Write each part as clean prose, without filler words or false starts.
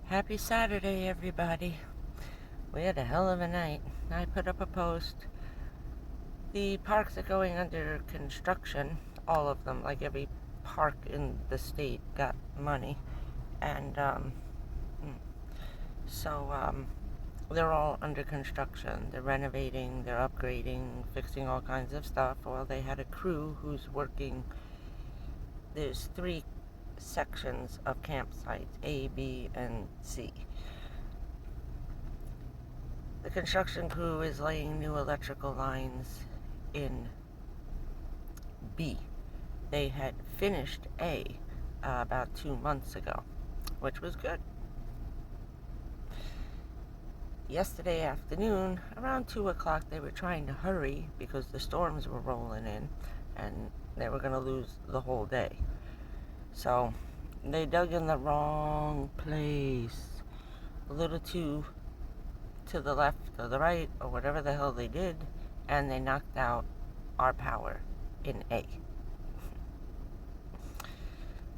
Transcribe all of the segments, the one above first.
Happy Saturday, everybody. We had a hell of a night. I put up a post. The parks are going under construction. All of them, like every park in the state, got money. And so they're all under construction. They're renovating, they're upgrading, fixing all kinds of stuff. Well, they had a crew who's working. There's 3 sections of campsites, A, B, and C. The construction crew is laying new electrical lines in B. They had finished A about 2 months ago, which was good. Yesterday afternoon, around 2 o'clock, they were trying to hurry because the storms were rolling in and they were going to lose the whole day. So they dug in the wrong place, a little too to the left or the right or whatever the hell they did, and they knocked out our power in A.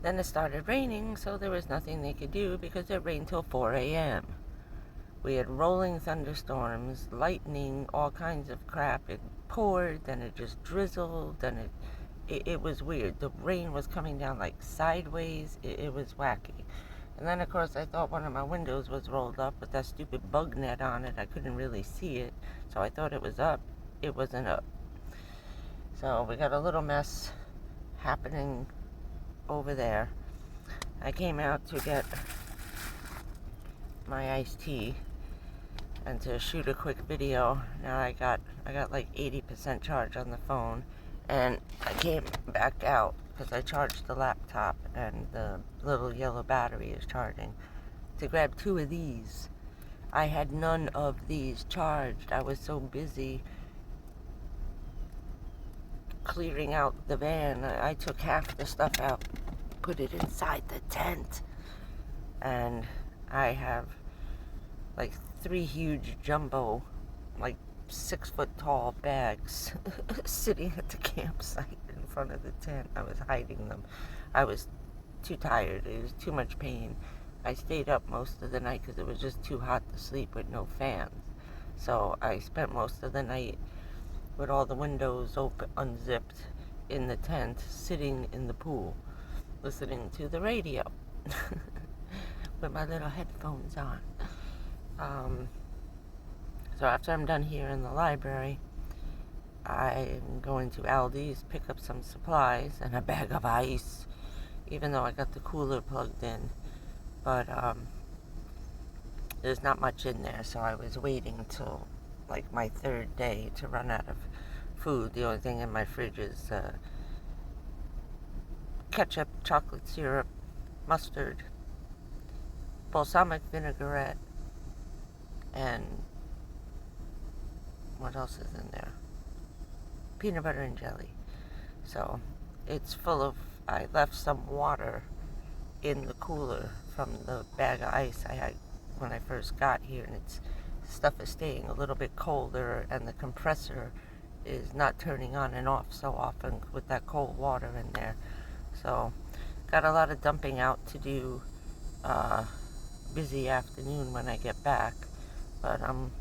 Then it started raining, so there was nothing they could do because it rained till 4 a.m. We had rolling thunderstorms, lightning, all kinds of crap. It poured, then it just drizzled, then it was weird. The rain was coming down like sideways. It was wacky. And then, of course, I thought one of my windows was rolled up with that stupid bug net on it. I couldn't really see it, so I thought it was up. It wasn't up. So we got a little mess happening over there. I came out to get my iced tea and to shoot a quick video. Now I got like 80% charge on the phone, and I came back out because I charged the laptop and the little yellow battery is charging, to grab 2 of these. I had none of these charged. I was so busy clearing out the van. I took half the stuff out, put it inside the tent, and I have like 3 huge jumbo, like 6-foot tall bags sitting at the campsite in front of the tent. I was hiding them. I was too tired. It was too much pain. I stayed up most of the night because it was just too hot to sleep with no fans. So I spent most of the night with all the windows open, unzipped, in the tent, sitting in the pool, listening to the radio with my little headphones on. So after I'm done here in the library, I'm going to Aldi's, pick up some supplies and a bag of ice, even though I got the cooler plugged in. But there's not much in there, so I was waiting till like my 3rd day to run out of food. The only thing in my fridge is ketchup, chocolate syrup, mustard, balsamic vinaigrette, and what else is in there? Peanut butter and jelly. So it's full of, I left some water in the cooler from the bag of ice I had when I first got here, and stuff is staying a little bit colder, and the compressor is not turning on and off so often with that cold water in there. So got a lot of dumping out to do. Busy afternoon when I get back, but I'm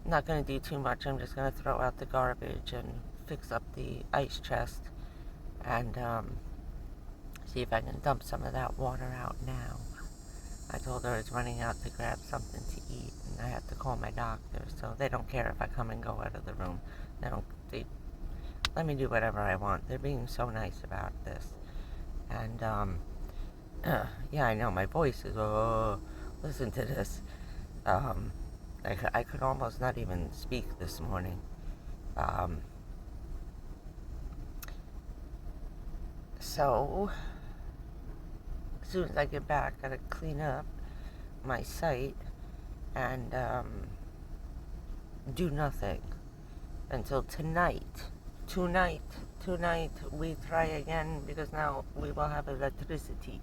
not going to do too much. I'm just going to throw out the garbage and fix up the ice chest and see if I can dump some of that water out now. I told her I was running out to grab something to eat, and I have to call my doctor, so they don't care if I come and go out of the room. They let me do whatever I want. They're being so nice about this. And yeah, I know my voice is, listen to this. I could almost not even speak this morning. So as soon as I get back, I gotta clean up my site and do nothing until tonight. Tonight we try again, because now we will have electricity.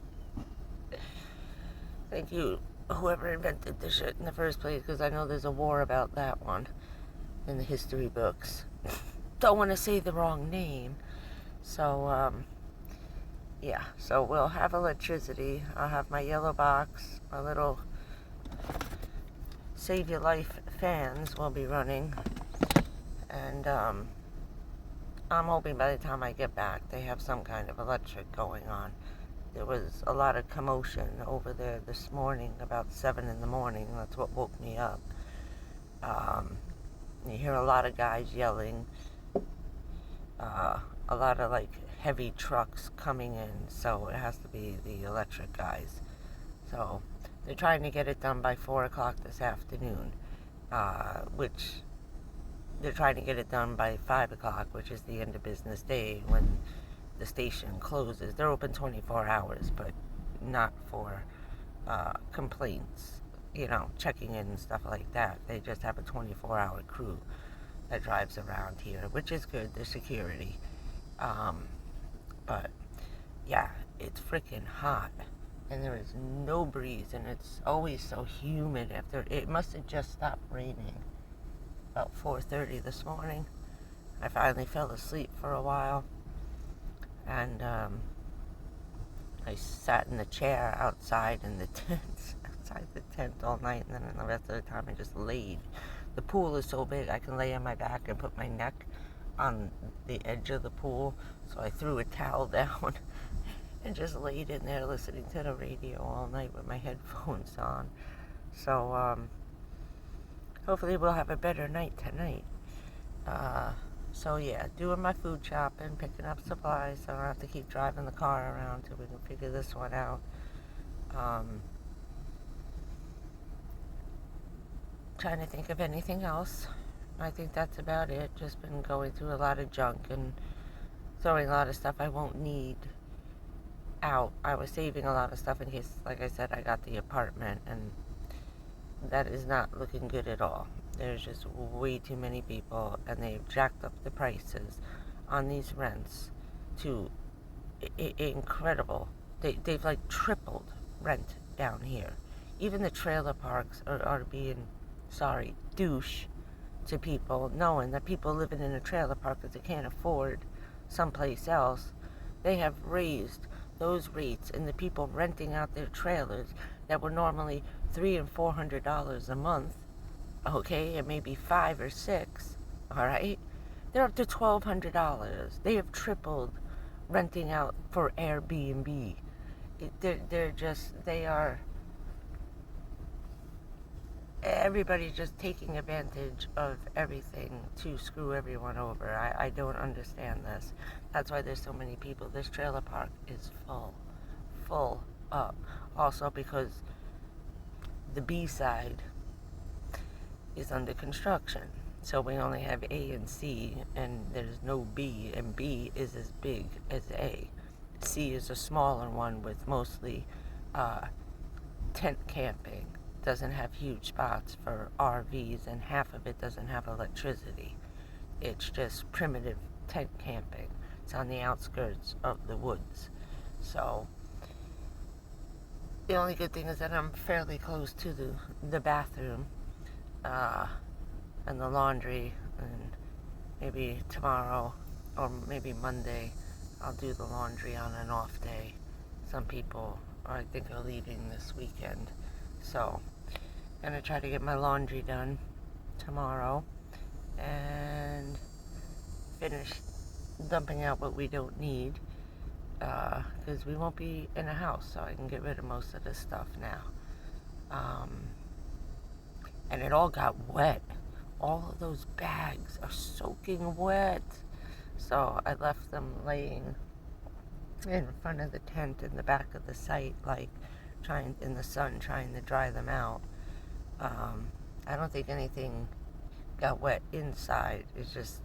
Thank you, whoever invented this shit in the first place, because I know there's a war about that one in the history books. Don't want to say the wrong name. So, yeah, so we'll have electricity. I'll have my yellow box, my little Save Your Life fans will be running. And I'm hoping by the time I get back they have some kind of electric going on. There was a lot of commotion over there this morning, about 7 in the morning. That's what woke me up. You hear a lot of guys yelling, a lot of like heavy trucks coming in, so it has to be the electric guys. So they're trying to get it done by 4 o'clock this afternoon, which they're trying to get it done by 5 o'clock, which is the end of business day when the station closes. They're open 24 hours, but not for complaints, checking in and stuff like that. They just have a 24-hour crew that drives around here, which is good, the security. But yeah, it's freaking hot, and there is no breeze, and it's always so humid after. It must have just stopped raining about 4:30 this morning. I finally fell asleep for a while, and I sat in the chair outside in the tent all night, and then the rest of the time I just laid. The pool is so big I can lay on my back and put my neck on the edge of the pool, so I threw a towel down and just laid in there listening to the radio all night with my headphones on. So hopefully we'll have a better night tonight. So yeah, doing my food shopping, picking up supplies, so I don't have to keep driving the car around till we can figure this one out. Trying to think of anything else. I think that's about it. Just been going through a lot of junk and throwing a lot of stuff I won't need out. I was saving a lot of stuff in case, like I said, I got the apartment, and that is not looking good at all. There's just way too many people, and they've jacked up the prices on these rents to incredible. They've like tripled rent down here. Even the trailer parks are being, douche to people, knowing that people living in a trailer park because they can't afford someplace else. They have raised those rates, and the people renting out their trailers that were normally $300 and $400 a month, okay, and maybe $5 or $6, all right, they're up to $1,200. They have tripled renting out for Airbnb. Everybody's just taking advantage of everything to screw everyone over. I don't understand this. That's why there's so many people. This trailer park is full up. Also because the B side is under construction. So we only have A and C, and there's no B, and B is as big as A. C is a smaller one with mostly tent camping. Doesn't have huge spots for RVs, and half of it doesn't have electricity. It's just primitive tent camping. It's on the outskirts of the woods. So the only good thing is that I'm fairly close to the bathroom and the laundry, and maybe tomorrow or maybe Monday I'll do the laundry on an off day. Some people, I think, are leaving this weekend, so I'm gonna try to get my laundry done tomorrow and finish dumping out what we don't need, because we won't be in a house, so I can get rid of most of this stuff now. And it all got wet. All of those bags are soaking wet. So I left them laying in front of the tent in the back of the site, like in the sun, trying to dry them out. I don't think anything got wet inside. It's just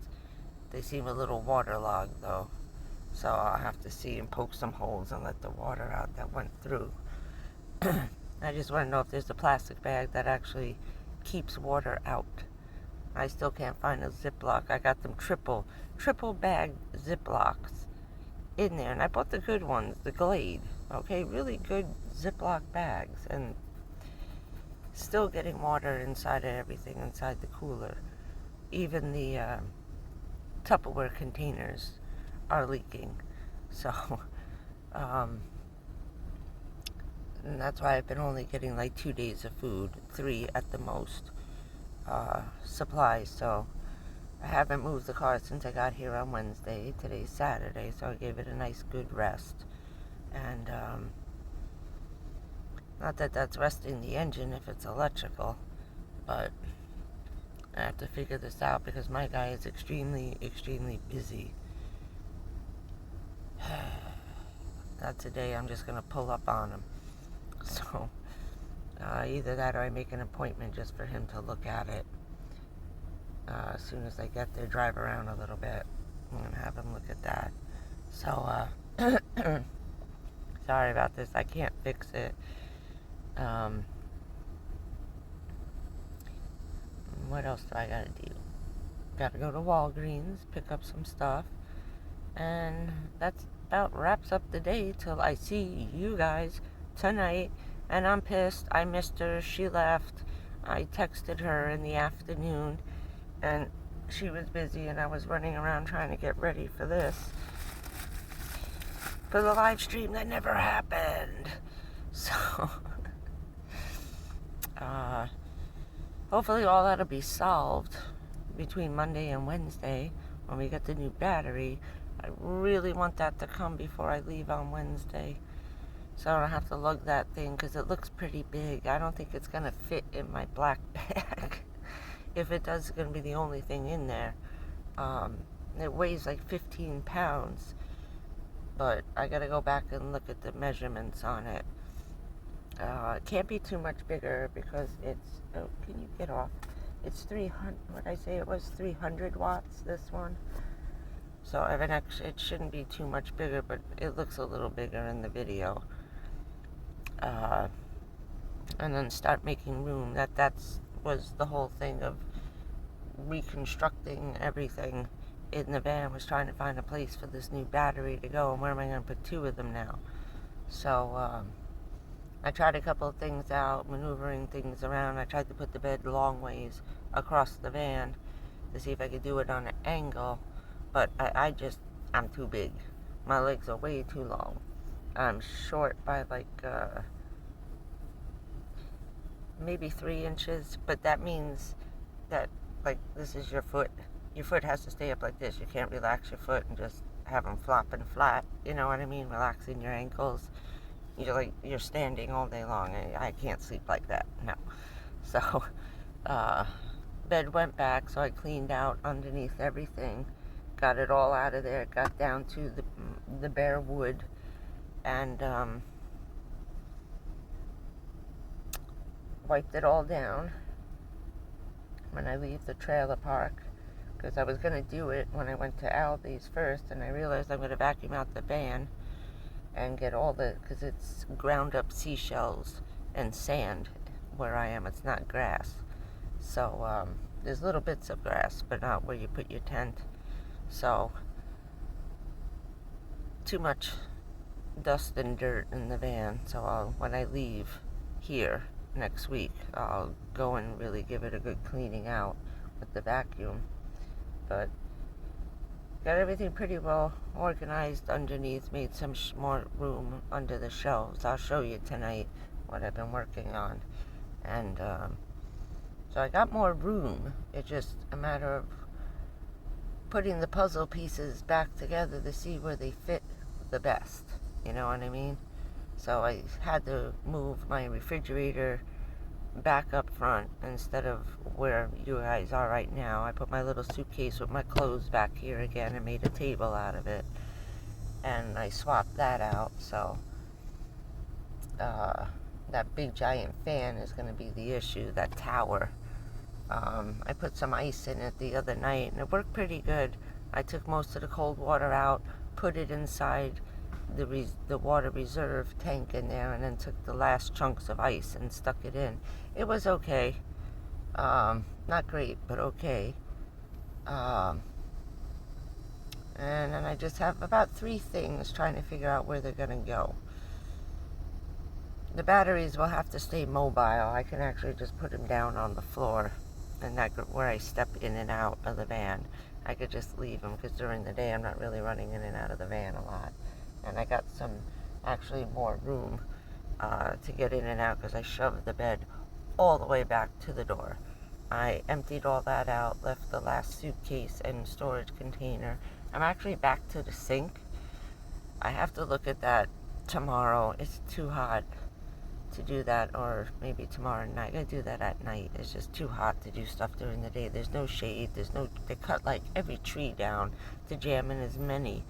they seem a little waterlogged though. So I'll have to see and poke some holes and let the water out that went through. I just want to know if there's a plastic bag that actually keeps water out. I still can't find a Ziploc. I got them triple bag Ziplocs in there, and I bought the good ones, the Glade, okay, really good Ziploc bags, and still getting water inside of everything, inside the cooler. Even the Tupperware containers are leaking. So And that's why I've been only getting like 2 days of food, 3 at the most, supplies. So I haven't moved the car since I got here on Wednesday. Today's Saturday, so I gave it a nice good rest. And not that that's resting the engine if it's electrical, but I have to figure this out because my guy is extremely, extremely busy. That's a day I'm just going to pull up on him. So either that or I make an appointment just for him to look at it. As soon as I get there, drive around a little bit and have him look at that. So, sorry about this. I can't fix it. What else do I gotta do? Gotta go to Walgreens, pick up some stuff. And that's about wraps up the day till I see you guys tonight. And I'm pissed. I missed her. She left. I texted her in the afternoon, and she was busy, and I was running around trying to get ready for this. For the live stream that never happened. So, hopefully all that'll be solved between Monday and Wednesday when we get the new battery. I really want that to come before I leave on Wednesday, so I don't have to lug that thing because it looks pretty big. I don't think it's going to fit in my black bag. If it does, it's going to be the only thing in there. It weighs like 15 pounds, but I got to go back and look at the measurements on it. It can't be too much bigger because it's, oh, can you get off? It's 300, what did I say? It was 300 watts, this one. So it shouldn't be too much bigger, but it looks a little bigger in the video. And then start making room. That was the whole thing of reconstructing everything in the van, was trying to find a place for this new battery to go, and where am I going to put 2 of them now? So, I tried a couple of things out, maneuvering things around. I tried to put the bed long ways across the van to see if I could do it on an angle, but I'm too big. My legs are way too long. I'm short by like, maybe 3 inches, but that means that, like, this is your foot. Your foot has to stay up like this. You can't relax your foot and just have them flopping flat. You know what I mean? Relaxing your ankles. You're standing all day long. I can't sleep like that. No. So, bed went back, so I cleaned out underneath everything. Got it all out of there. Got down to the bare wood. And, wiped it all down when I leave the trailer park, because I was going to do it when I went to Aldi's first, and I realized I'm going to vacuum out the van and get all because it's ground up seashells and sand where I am. It's not grass. So, there's little bits of grass, but not where you put your tent. So, too much dust and dirt in the van. So when I leave here next week, I'll go and really give it a good cleaning out with the vacuum. But got everything pretty well organized underneath, made some more room under the shelves. I'll show you tonight what I've been working on. And so I got more room. It's just a matter of putting the puzzle pieces back together to see where they fit the best. You know what I mean? So I had to move my refrigerator back up front instead of where you guys are right now. I put my little suitcase with my clothes back here again and made a table out of it. And I swapped that out, so that big giant fan is going to be the issue, that tower. I put some ice in it the other night, and it worked pretty good. I took most of the cold water out, put it inside the water reserve tank in there, and then took the last chunks of ice and stuck it in. It was okay. Not great, but okay. And then I just have about 3 things trying to figure out where they're going to go. The batteries will have to stay mobile. I can actually just put them down on the floor, and where I step in and out of the van, I could just leave them, because during the day I'm not really running in and out of the van a lot. And I got actually more room to get in and out because I shoved the bed all the way back to the door. I emptied all that out, left the last suitcase and storage container. I'm actually back to the sink. I have to look at that tomorrow. It's too hot to do that, or maybe tomorrow night. I do that at night. It's just too hot to do stuff during the day. There's no shade. They cut like every tree down to jam in as many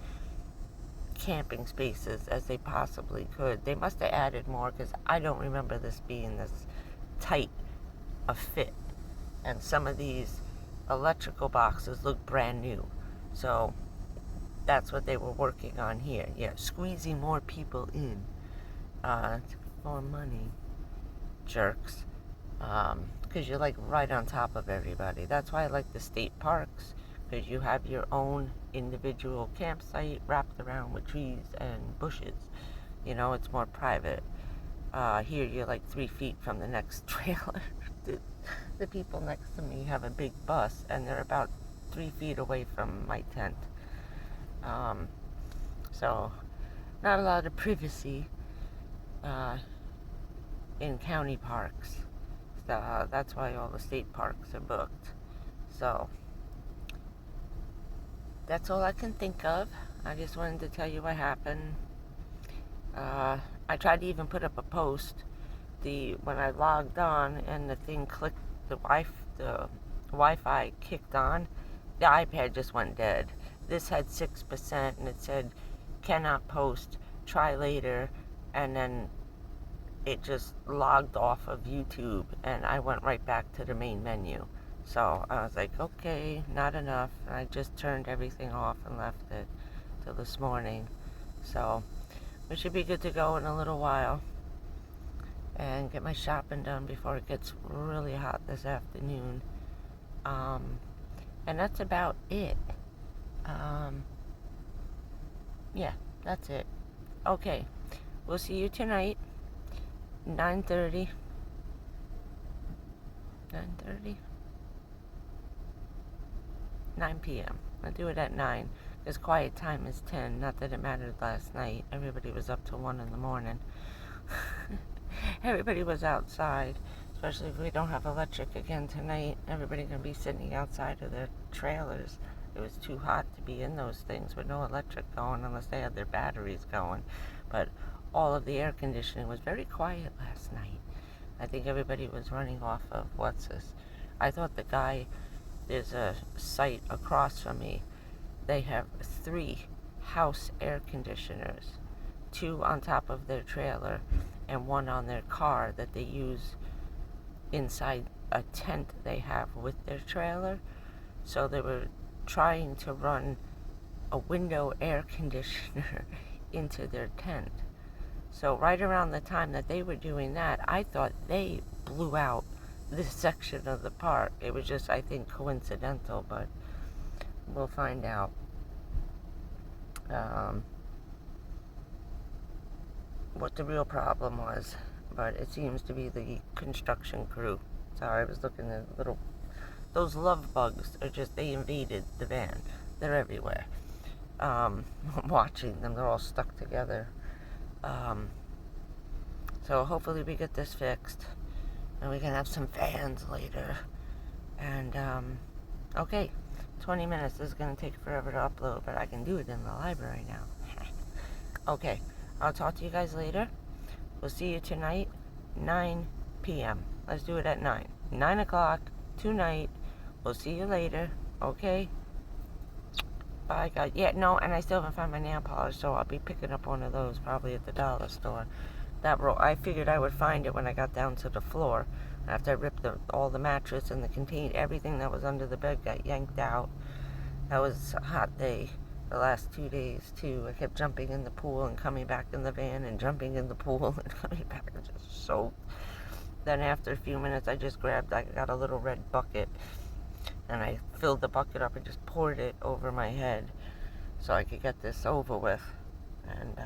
camping spaces as they possibly could. They must have added more because I don't remember this being this tight a fit. And some of these electrical boxes look brand new. So that's what they were working on here. Yeah, squeezing more people in. For money. Jerks. Because you're like right on top of everybody. That's why I like the state parks. Because you have your own individual campsite wrapped around with trees and bushes. You know, it's more private. Here you're like 3 feet from the next trailer. The people next to me have a big bus, and they're about 3 feet away from my tent. So, not a lot of privacy in county parks. So, that's why all the state parks are booked. So, that's all I can think of. I just wanted to tell you what happened. I tried to even put up a post. When I logged on and the thing clicked, the Wi-Fi kicked on, the iPad just went dead. This had 6% and it said cannot post, try later, and then it just logged off of YouTube and I went right back to the main menu. So I was like, okay, not enough. And I just turned everything off and left it till this morning. So we should be good to go in a little while and get my shopping done before it gets really hot this afternoon. And that's about it. Yeah, that's it. Okay, we'll see you tonight, 9:30. 9 p.m. I'll do it at 9, because quiet time is 10. Not that it mattered last night. Everybody was up till 1 in the morning. Everybody was outside, especially if we don't have electric again tonight. Everybody's going to be sitting outside of their trailers. It was too hot to be in those things with no electric going unless they had their batteries going. But all of the air conditioning was very quiet last night. I think everybody was running off of I thought there's a site across from me. They have 3 house air conditioners, 2 on top of their trailer and 1 on their car that they use inside a tent they have with their trailer. So they were trying to run a window air conditioner into their tent. So right around the time that they were doing that, I thought they blew out this section of the park. It was just, I think, coincidental, but we'll find out. What the real problem was, but it seems to be the construction crew. So I was looking at those love bugs they invaded the van. They're everywhere. I'm watching them, they're all stuck together. So hopefully we get this fixed and we can have some fans later. And okay, 20 minutes. This is going to take forever to upload, but I can do it in the library now. Okay, I'll talk to you guys later. We'll see you tonight, 9 p.m. Let's do it at 9. 9 o'clock tonight. We'll see you later, okay? Bye, guys. Yeah, no, and I still haven't found my nail polish, so I'll be picking up one of those probably at the dollar store. I figured I would find it when I got down to the floor. After I ripped all the mattress and everything that was under the bed got yanked out. That was a hot day the last 2 days, too. I kept jumping in the pool and coming back in the van and jumping in the pool and coming back and just soaked. Then after a few minutes, I got a little red bucket, and I filled the bucket up and just poured it over my head so I could get this over with. And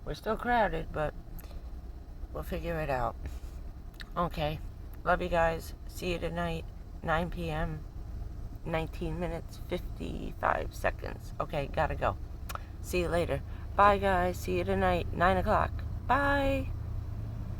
we're still crowded, but we'll figure it out. Okay, love you guys. See you tonight, 9 p.m., 19 minutes, 55 seconds. Okay, gotta go. See you later. Bye, guys. See you tonight, 9 o'clock. Bye.